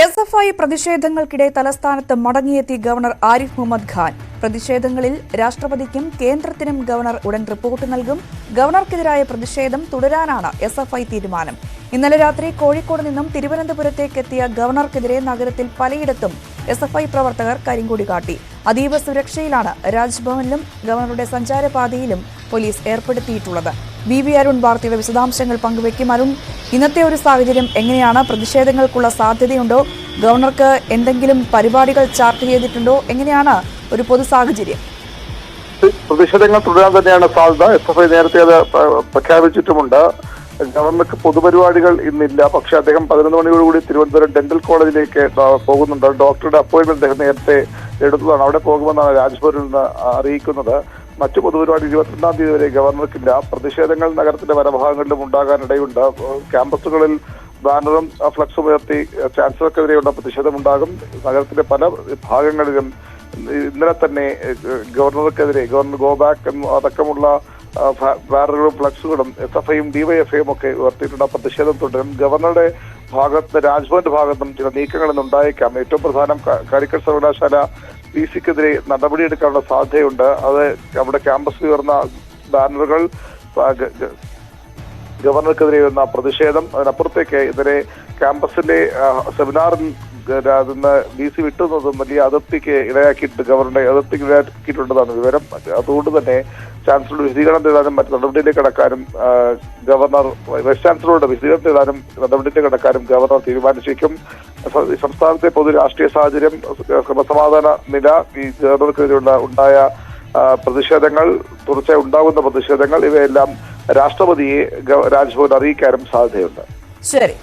SFI പ്രതിഷേധങ്ങൾക്കിടെ തലസ്ഥാനത്ത് മടങ്ങിയെത്തി governor Arif Muhammad Khan. പ്രതിഷേധങ്ങളിൽ രാഷ്ട്രപതിക്കും കേന്ദ്രത്തിനും governor ഉടൻ റിപ്പോർട്ട് നൽകും. ഗവർണർക്കെതിരായ പ്രതിഷേധം തുടരാനാണ് SFI തീരുമാനം. ഇന്നലെ രാത്രി കോഴിക്കോട് നിന്നും തിരുവനന്തപുരത്തേക്ക് എത്തിയ ഗവർണർക്കെതിരെ നഗരത്തിൽ പലയിടത്തും SFI പ്രവർത്തകർ കരിങ്കൊടി കാട്ടി. അതീവ സുരക്ഷയിലാണ് രാജ്ഭവനിലും ഗവർണറുടെ സഞ്ചാരപാതയിലും പോലീസ് ഏർപ്പെടുത്തിയിട്ടുള്ളത്. BB അരുൺ വാർത്തയുടെ വിശദാംശങ്ങൾ പങ്കുവയ്ക്കും. അരുൺ, ഇന്നത്തെ ഒരു സാഹചര്യം എങ്ങനെയാണ്? പ്രതിഷേധങ്ങൾക്കുള്ള സാധ്യതയുണ്ടോ? ഗവർണർക്ക് എന്തെങ്കിലും പരിപാടികൾ ചാർട്ട് ചെയ്തിട്ടുണ്ടോ? എങ്ങനെയാണ് ഒരു പൊതു സാഹചര്യം? പ്രതിഷേധങ്ങൾ തുടരാൻ തന്നെയാണ് സാധ്യത. SFI നേരത്തെ അത് പ്രഖ്യാപിച്ചിട്ടുമുണ്ട്. ഗവർണർക്ക് പൊതുപരിപാടികൾ ഇന്നില്ല. പക്ഷെ അദ്ദേഹം 11 മണിയോടുകൂടി തിരുവനന്തപുരം ഡെന്റൽ കോളേജിലേക്ക് പോകുന്നുണ്ട്. ഡോക്ടറുടെ അപ്പോയിന്റ്മെന്റ് അദ്ദേഹം നേരത്തെ എടുത്തതാണ്. അവിടെ പോകുമെന്നാണ് രാജ്ഭവനിൽ നിന്ന് അറിയിക്കുന്നത്. മറ്റു പൊതുപരിപാടി 22-ാം തീയതി വരെ ഗവർണർക്കില്ല. പ്രതിഷേധങ്ങൾ നഗരത്തിന്റെ പല ഭാഗങ്ങളിലും ഉണ്ടാകാനിടയുണ്ട്. ക്യാമ്പസുകളിൽ ബാനറും ഫ്ലക്സും ഉയർത്തി ചാൻസലർക്കെതിരെയുള്ള പ്രതിഷേധമുണ്ടാകും. നഗരത്തിന്റെ പല ഭാഗങ്ങളിലും ഇന്നലെ തന്നെ ഗവർണർക്കെതിരെ ഗവർണർ ഗോ ബാക്ക് അടക്കമുള്ള ബാനറുകളും ഫ്ലക്സുകളും SFIയും DYFIയും ഒക്കെ ഉയർത്തിയിട്ടുള്ള പ്രതിഷേധം തുടരും. ഗവർണറുടെ ഭാഗത്ത് രാജ്ഭവന്റെ ഭാഗത്തും ചില നീക്കങ്ങൾ ഉണ്ടായേക്കാം. ഏറ്റവും പ്രധാനം കാലിക്കറ്റ് സർവകലാശാല VCക്കെതിരെ നടപടിയെടുക്കാനുള്ള സാധ്യതയുണ്ട്. അത് അവിടെ ക്യാമ്പസിൽ ഉയർന്ന ബാനറുകൾ ഗവർണർക്കെതിരെ വരുന്ന പ്രതിഷേധം, അതിനപ്പുറത്തേക്ക് ഇവരെ ക്യാമ്പസിലെ സെമിനാറിൽ നിന്ന് VC വിട്ടുന്നതും വലിയ അതിർത്തിക്ക് ഇടയാക്കിയിട്ട് ഗവർണറെ അതിർത്തിക്ക് ഇടയാക്കിയിട്ടുണ്ടെന്നാണ് വിവരം. അതുകൊണ്ട് തന്നെ ചാൻസലറുടെ വിശദീകരണം തേടാനും മറ്റു നടപടിയിലേക്ക് കടക്കാനും ഗവർണർ വൈസ് ചാൻസലറുടെ വിശദീകരണം തേടാനും നടപടിയിലേക്ക് കടക്കാനും ഗവർണർ തീരുമാനിച്ചേക്കും. സംസ്ഥാനത്തെ പൊതു രാഷ്ട്രീയ സാഹചര്യം, ക്രമസമാധാന നില, ഈ ഗവർണർക്കെതിരെയുള്ള ഉണ്ടായ പ്രതിഷേധങ്ങൾ, തുടർച്ചയായി ഉണ്ടാകുന്ന പ്രതിഷേധങ്ങൾ, ഇവയെല്ലാം രാഷ്ട്രപതിയെ രാജ്ഭവൻ അറിയിക്കാനും സാധ്യതയുണ്ട്. ശരി.